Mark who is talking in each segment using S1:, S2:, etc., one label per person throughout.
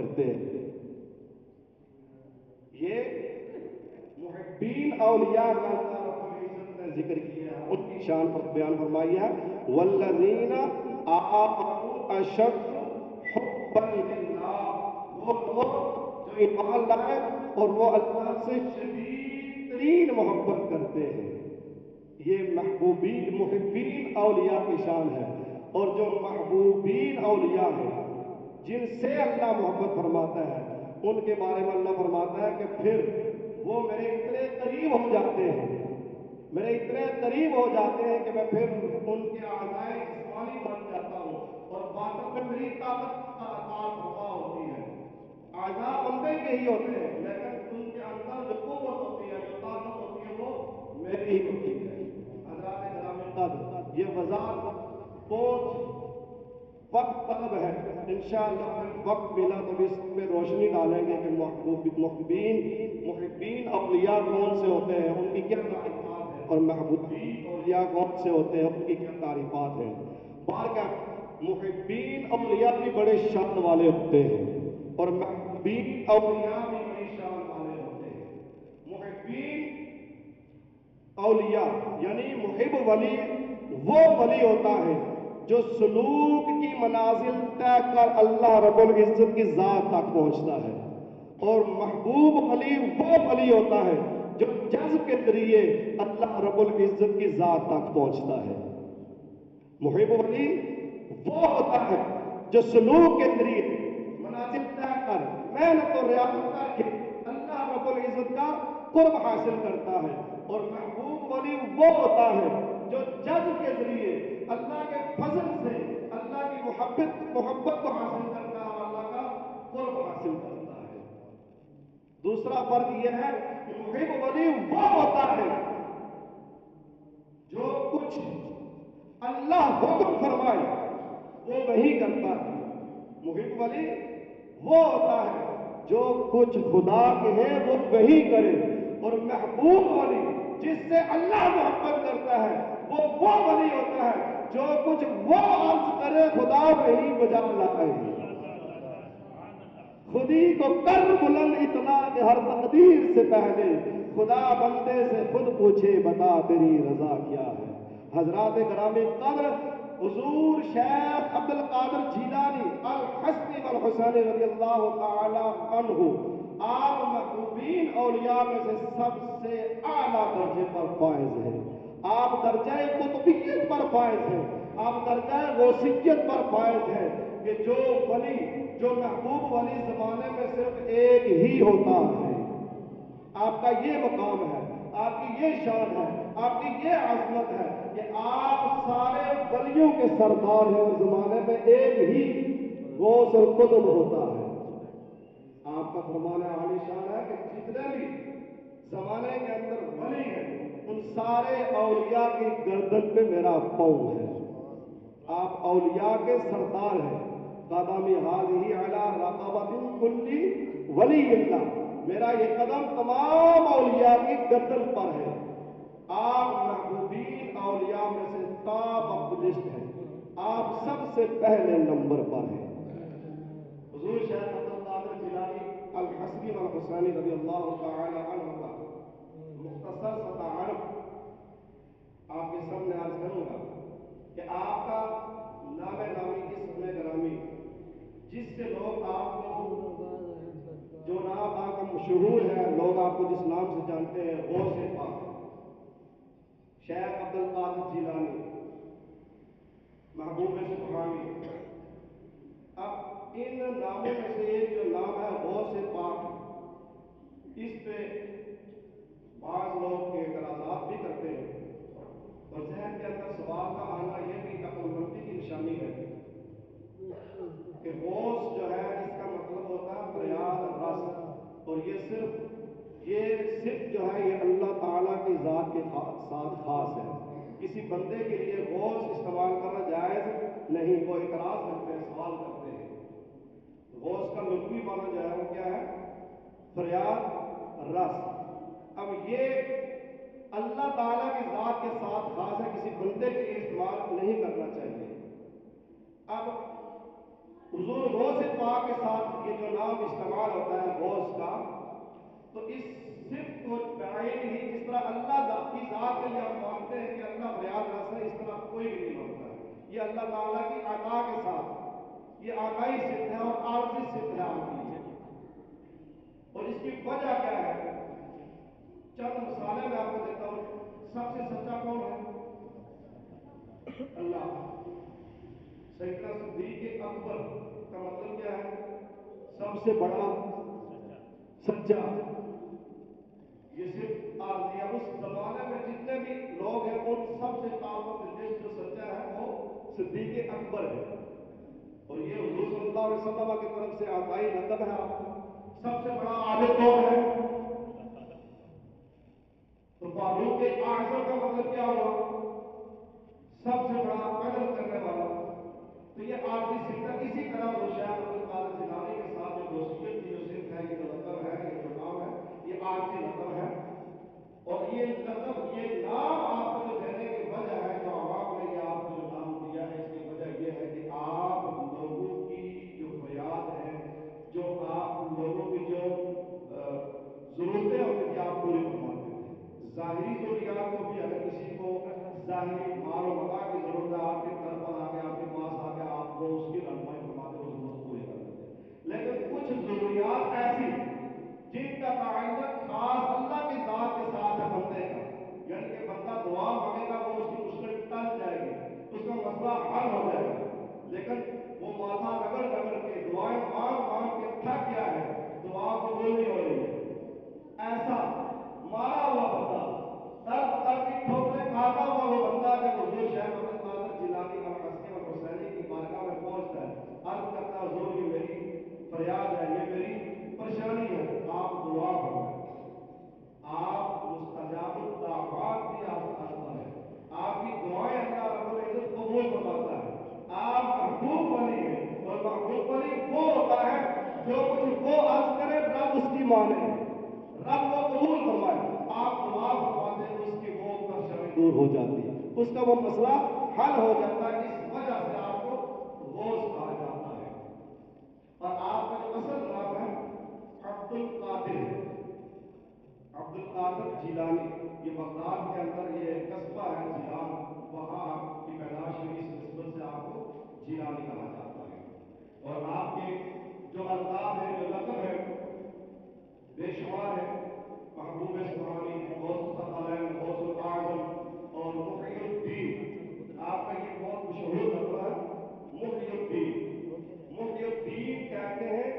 S1: کرتے ہیں. یہ محبین اولیاء کا اللہ رب العزت نے ذکر کیا ہے, ان کی شان پر بیان فرمائی ہے. والذین آمنوا اشد حبا للہ, وہ لوگ جو ایمان لائے اور وہ اللہ سے شدید ترین محبت کرتے ہیں. یہ محبوبین محبین اولیاء کی شان ہے. اور جو محبوبین اولیاء ہیں جن سے اللہ محبت فرماتا ہے, ان کے بارے میں اللہ فرماتا ہے کہ پھر وہ میرے اتنے قریب ہو جاتے ہیں, میرے اتنے قریب ہو جاتے ہیں کہ میں پھر ان کے اعضائے جسمانی بن جاتا ہوں اور باطن میں میری طاقت کا کار فرما ہوتی ہے. اعضاء بندے کے ہی ہوتے ہیں لیکن ان کے اندر جو قوت ہوتی ہے, جو طاقت ہوتی ہے, وہ میری ہی ہوتی ہے. حضرات گرامی قدر, یہ وضاحت بہت وقت طلب ہے. انشاءاللہ وقت ملا تو اس میں روشنی ڈالیں گے کہ محبین اولیاء کون سے ہوتے ہیں, ان کی کیا تعریفات ہیں, اور محبوبین اولیاء کون سے ہوتے ہیں, ان کی کیا تعریفات ہیں. محبین اولیاء بھی بڑے شان والے ہوتے ہیں اور محبوبین اولیاء بھی بڑی شان والے ہوتے ہیں. محبین اولیاء یعنی محب ولی وہ ولی ہوتا ہے جو سلوک کی منازل طے کر اللہ رب العزت کی ذات تک پہنچتا ہے. اور محبوب ولی وہ ولی ہوتا ہے جو جذب کے ذریعے اللہ رب العزت کی ذات تک پہنچتا ہے. محب ولی وہ ہوتا ہے جو سلوک کے ذریعے منازل طے کر محنت اور ریاضت کر کے اللہ رب العزت کا قرب حاصل کرتا ہے. اور محبوب ولی وہ ہوتا ہے جو جذب کے ذریعے اللہ کے فضل سے اللہ کی محبت کو حاصل کرتا ہے اور اللہ کا قرب حاصل کرتا ہے. دوسرا فرق یہ ہے کہ محب ولی وہ ہوتا ہے جو کچھ اللہ حکم فرمائے وہ وہی کرتا ہے. محب ولی وہ ہوتا ہے جو کچھ خدا کہے وہ وہی کرے. اور محبوب ولی جس سے اللہ محبت کرتا ہے وہ ولی ہوتا ہے جو کچھ وہ عرض کرے خدا وہی بجا لائے. خودی کو کر بلند اتنا کہ ہر تقدیر سے پہلے خدا بندے سے خود پوچھے بتا تیری رضا کیا ہے. حضرات گرامی قدر, حضور شیخ عبد القادر جیلانی الحسنی والحسینی رضی اللہ تعالی عنہ آپ محبوبین اولیاء میں سے سب سے اعلیٰ درجے پر فائز ہیں. آپ درجہ قطبیت پر فائز ہیں, آپ درجہ غوثیت پر فائز ہیں کہ جو ولی جو محبوب ولی زمانے میں صرف ایک ہی ہوتا ہے. آپ کا یہ مقام ہے, آپ کی یہ شان ہے, آپ کی یہ عظمت ہے کہ آپ سارے ولیوں کے سردار ہیں. زمانے میں ایک ہی غوث اور قطب ہوتا ہے. آپ کا فرمان عالی شان ہے کہ جتنے بھی زمانے کے اندر ولی ہیں ان سارے اولیاء کی گردن پہ میرا پاؤں ہے. آپ اولیاء کے سردار ہیں. قدمی حاضی علی رقبۃ کلی ولی اللہ, میرا یہ قدم تمام اولیاء کی گردن پر ہے. آپ محبوبین اولیاء میں سے ٹاپ آف دی لسٹ ہیں, آپ سب سے پہلے نمبر پر ہیں. حضور شیخ عبد القادر جیلانی الحسنی والحسینی رضی اللہ تعالی عنہ کا مختصر سا تعارف آپ کے سامنے عرض کروں گا کہ آپ کا نام نامی اسم گرامی جس سے لوگ آپ کو جو نام آپ کا مشہور ہے, لوگ آپ کو جس نام سے جانتے ہیں غوث پاک شیخ عبد القادر جیلانی محبوب سبحانی. اب ان ناموں میں سے ایک جو نام ہے غوث پاک, اس پہ بعض لوگ کے اعتراضات بھی کرتے ہیں اور ذہن کے اندر سوال کا آنا یہ بھی عقل مندی کی نشانی ہے کہ غوث جو ہے اس کا مطلب ہوتا ہے فریاد رس, اور یہ صرف جو ہے یہ اللہ تعالیٰ کی ذات کے ساتھ خاص ہے. کسی بندے کے لیے غوث استعمال کرنا جائز نہیں. وہ اعتراض کرتے ہیں, سوال کرتے ہیں. غوث کا لغوی معنی جو ہے وہ کیا ہے؟ فریاد رس. اب یہ اللہ تعالیٰ کی ذات کے ساتھ خاص ہے, کسی بندے کے لیے استعمال نہیں کرنا چاہیے. اب حضور غوث پاک کے ساتھ یہ جو نام استعمال ہوتا ہے غوث کا، تو اس صرف کو بعین ہی، جس طرح اللہ کی ذات کے لیے ہم مانتے ہیں کہ اللہ فریاد رس ہے، اس طرح کوئی بھی نہیں مانتا ہے۔ یہ اللہ تعالیٰ کی عطا کے ساتھ یہ عطائی صفت ہے اور عارضی صفت ہے آپ کی، اور اس کی وجہ کیا ہے؟ چند مثالیں میں آپ کو دیتا ہوں۔ سب سے سچا کون ہے؟ اللہ۔ سیدنا صدیق اکبر کا مطلب کیا ہے؟ سب سے بڑا سچا۔ یہ صرف عارضی ہے۔ اس زمانے میں جتنے بھی لوگ ہیں ان سب سے تعلق جو سچا ہے وہ صدیق اکبر ہے، اور یہ حضور صلی اللہ علیہ وسلم کی طرف سے عطائی لقب ہے آپ کو۔ سب سے بڑا عادل کون ہے؟ تو فاروق اعظم کا مطلب کیا ہوا؟ سب سے بڑا عدل کرنے والا۔ تو یہ عارضی صفت، اسی طرح روشن عبد القادر جیلانی کے ساتھ جو دوستیت کی جو صفت ہے، یہ جو لقب ہے، یہ جو نام ہے، یہ عارضی لقب ہے۔ اور یہ لقب، یہ نام آپ کو جو دینے کی وجہ ہے، جو عوام نے یہ آپ کو جو نام دیا ہے، اس کی وجہ یہ ہے کہ آپ لوگوں کی جو فریاد ہے، جو آپ لوگوں کی جو ضرورتیں ہوتی تھی آپ پوری فرماتے تھے۔ ظاہری ضروریات کو بھی، اگر کسی کو ظاہری مال و متا کی ضرورت ہے، آپ کے گھر پر آ کے، آپ کے پاس آ کے آپ کو اس کی رہنمائی فرماتے، وہ ضرورت پوری کرتے تھے۔ لیکن کچھ ضروریات ایسی جن کا تعلق خاص اللہ کی ذات کے ساتھ ہے بندے کا، یعنی کہ بندہ دعا مانگے گا، وہ اس کی مشکل ٹل جائے گی، اس کا مسئلہ حل ہو جائے گا۔ لیکن وہ ماتھا رگڑ رگڑ کے دعائیں مانگ مانگ کے تھک گیا ہے، دعا قبول نہیں ہو رہی ہے، ایسا مارا ہوا بندہ، در بدر کی ٹھوکریں کھاتا ہوا وہ بندہ جب حضور شیخ عبد القادر جیلانی الحسنی والحسینی کی بارگاہ میں پہنچتا ہے، عرض کرتا ہے حضور یہ میری فریاد ہے، یہ میری پریشانی ہے، آپ دعا فرمائیں۔ آپ مستجاب الدعوات بھی آپ کا اللہ ہے، آپ کی دعائیں اللہ رب العزت قبول فرماتا ہے۔ آپ محبوب ولی ہیں، اور محبوب ولی وہ ہوتا ہے جو کچھ وہ عرض کرے رب اس کی مانے، رب وہ قبول فرمائے۔ آپ دعا فرماتے ہیں، اس کی وہ پریشانی دور ہو جاتی ہے، اس کا وہ مسئلہ حل ہو جاتا ہے۔ اس وجہ سے آپ کو غوث کہا جاتا ہے۔ اور آپ کا جو اصل نام ہے عبد القادر، عبد القادر جیلانی، یہ بغداد کے اندر یہ قصبہ ہے جیلان، وہاں آپ کی پیدائش ہوئی، اس نسبت سے آپ کو جیلانی کہا جاتا ہے۔ اور آپ کے جو القاب ہے، جو لقب ہے، بے شمار ہے۔ محبوب سبحانی، غوث الثقلین، غوث الاعظم اور محی الدین، آپ کا یہ بہت مشہور لقب ہے محی الدین۔ محی الدین کہتے ہیں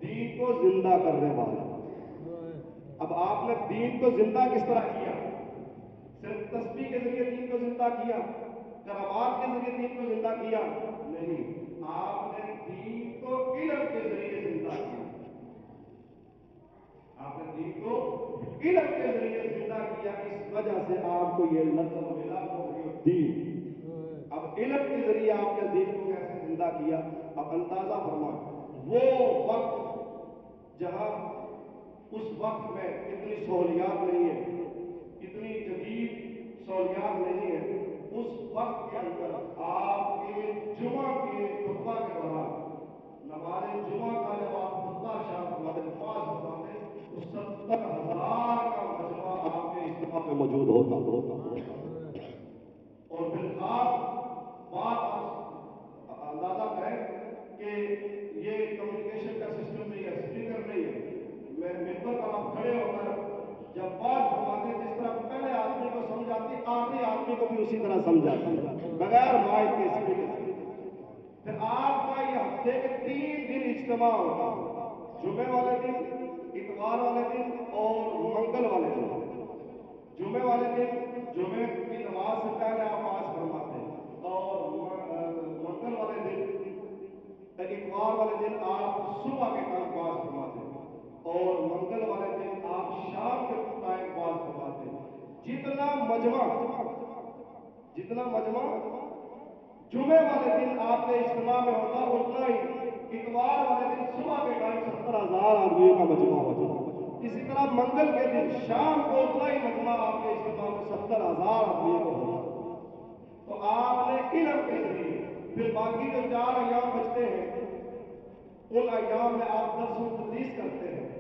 S1: دین کو زندہ کرنے والا۔ اب آپ نے دین کو زندہ کس طرح کیا؟ صرف تسبیح کے ذریعے دین کو زندہ کیا؟ کرامات کے ذریعے دین کو زندہ کیا؟ نہیں، آپ نے دین کو علم کے ذریعے زندہ کیا۔ آپ نے دین کو علم کے ذریعے زندہ کیا، اس وجہ سے آپ کو یہ لقب ملا محی الدین۔ اب علم کے ذریعے آپ نے دین کو کیسے زندہ کیا؟ اب اندازہ فرمائیں، وہ وقت جہاں اس وقت میں اتنی سہولیات نہیں ہے، اتنی جدید سہولیات نہیں ہے، اس وقت کے اندر آپ کے جمعہ کے خطبہ کے دوران، نماز جمعہ کا جب آپ خطبہ ارشاد فرماتے، نماز پڑھاتے، تو 70,000 کا مجمع آپ کے اجتماع میں موجود ہوتا۔ اور بالخاص بات آپ اندازہ کریں کہ یہ کمیونیکیشن کا سسٹم نہیں ہے، اسپیکر نہیں ہے، ممبر پر آپ کھڑے ہو کر جب بات فرماتے ہیں، جس طرح پہلے آدمی کو سمجھ آتی، آخری آدمی کو بھی اسی طرح سمجھ آتی، بغیر مائک کے اسپیکر سے۔ پھر آپ کا یہ ہفتے کے 3 دن اجتماع ہوگا، جمعے والے دن، اتوار والے دن اور منگل والے دن۔ جمعے والے دن جمعے کی نماز سے پہلے آپ آواز فرماتے ہیں، اور منگل والے دن، اتوار والے دن آپ صبح کے ٹائم باز فرماتے ہیں، اور منگل والے دن آپ شام کے ٹائم باز فرماتے ہیں۔ جتنا مجمع جمعے والے دن آپ کے اجتماع میں ہوتا، اتنا ہی اتوار والے دن صبح کے ٹائم 70,000 آدمیوں کا مجمع ہوتا۔ اسی طرح منگل کے دن شام کو اتنا ہی مجمع آپ کے اجتماع میں 70,000 آدمیوں کا ہوتا۔ تو آپ نے علم کے ذریعے، پھر باقی جو 4 ایام بچتے ہیں ان ایام میں آپ درس و تدریس کرتے ہیں،